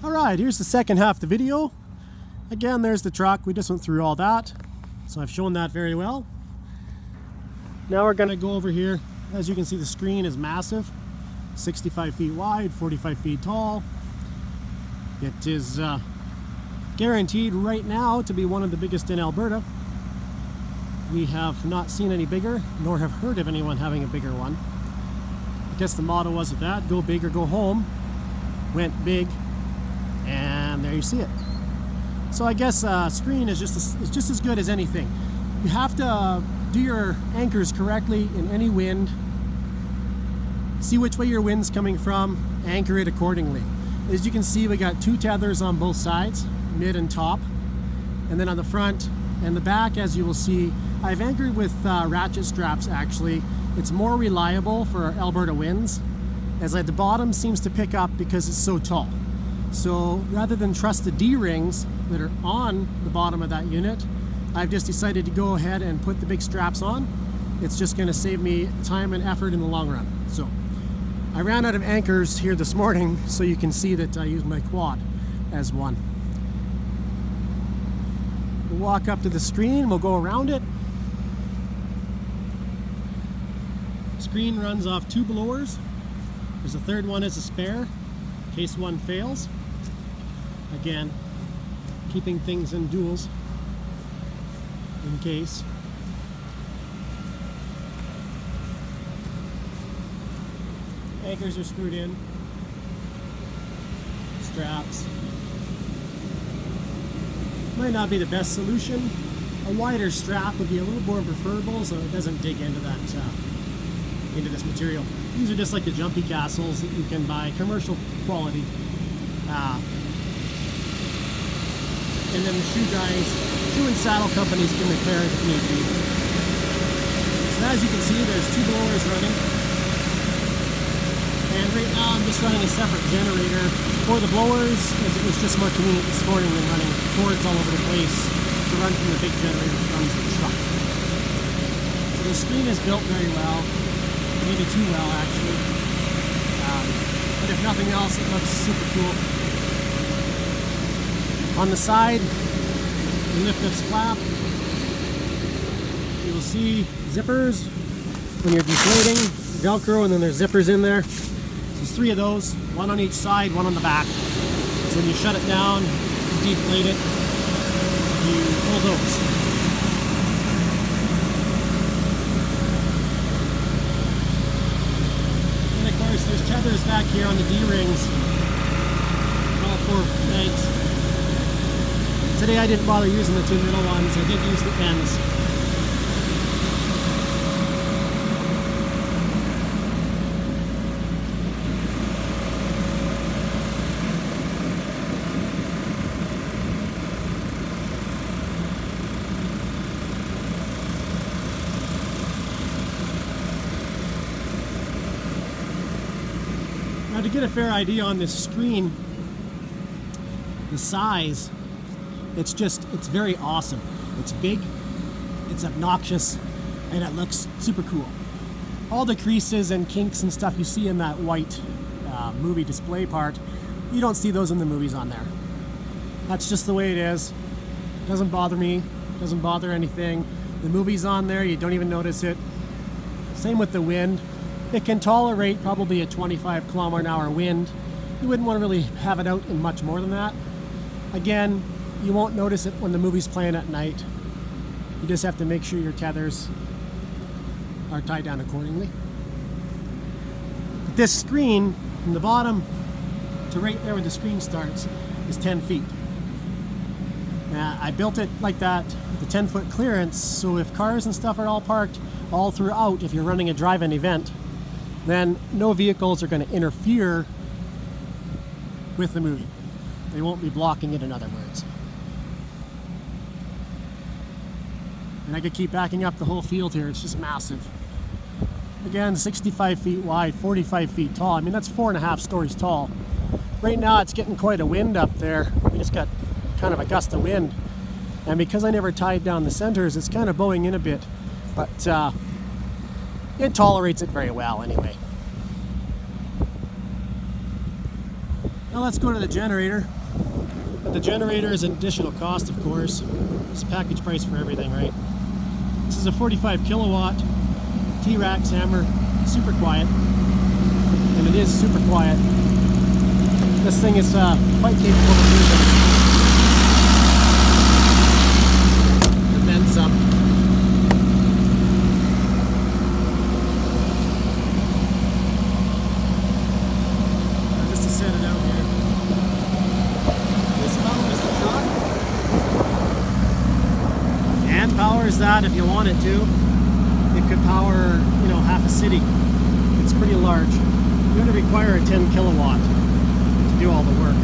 Alright, here's the second half of the video. Again, there's the truck. We just went through all that. So I've shown that very well. Now we're going to go over here. As you can see, the screen is massive. 65 feet wide, 45 feet tall. It is guaranteed right now to be one of the biggest in Alberta. We have not seen any bigger, nor have heard of anyone having a bigger one. I guess the motto was of that, go big or go home. Went big, and there you see it. So I guess screen is just as good as anything. You have to do your anchors correctly in any wind. See which way your wind's coming from, anchor it accordingly. As you can see, we got two tethers on both sides, mid and top. And then on the front and the back, as you will see, I've anchored with ratchet straps actually. It's more reliable for Alberta winds, as the bottom seems to pick up because it's so tall. So rather than trust the D-rings that are on the bottom of that unit, I've just decided to go ahead and put the big straps on. It's just going to save me time and effort in the long run. So I ran out of anchors here this morning, so you can see that I used my quad as one. We'll walk up to the screen, we'll go around it. Screen runs off two blowers. There's a third one as a spare, in case one fails. Again, keeping things in duals in case. Anchors are screwed in. Straps. Might not be the best solution. A wider strap would be a little more preferable so it doesn't dig into that into this material. These are just like the jumpy castles that you can buy, commercial quality. And then the shoe and saddle companies can repair it if need be. So as you can see, there's two blowers running. And right now I'm just running a separate generator for the blowers, as it was just more convenient this morning than running cords all over the place to run from the big generator that runs the truck. So the screen is built very well. Maybe too well actually, but if nothing else, it looks super cool. On the side, the lift ups flap. You will see zippers when you're deflating, Velcro, and then there's zippers in there. So there's three of those, one on each side, one on the back. So when you shut it down, you deflate it, you pull those. There's tethers back here on the D-rings, all four legs. Today I didn't bother using the two middle ones, I did use the ends. Now to get a fair idea on this screen, the size, it's very awesome. It's big, it's obnoxious, and it looks super cool. All the creases and kinks and stuff you see in that white movie display part, you don't see those in the movies on there. That's just the way it is. Doesn't bother me, doesn't bother anything. The movie's on there, you don't even notice it. Same with the wind. It can tolerate probably a 25 km/h wind. You wouldn't want to really have it out in much more than that. Again, you won't notice it when the movie's playing at night. You just have to make sure your tethers are tied down accordingly. But this screen, from the bottom to right there where the screen starts, is 10 feet. Now, I built it like that, with the 10-foot clearance, so if cars and stuff are all parked all throughout, if you're running a drive-in event, then no vehicles are going to interfere with the movie. They won't be blocking it, in other words. And I could keep backing up the whole field here. It's just massive. Again, 65 feet wide, 45 feet tall. I mean, that's 4.5 stories tall. Right now, it's getting quite a wind up there. We just got kind of a gust of wind. And because I never tied down the centers, it's kind of bowing in a bit. But it tolerates it very well anyway. Now let's go to the generator. But the generator is an additional cost, of course. It's a package price for everything, right? This is a 45 kilowatt T-Rex hammer, super quiet, and it is super quiet. This thing is quite capable of using, and then some. Just to set it out here. This powers the truck, and powers that if you want it to. It could power, you know, half a city. It's pretty large. You're going to require a 10 kilowatt to do all the work.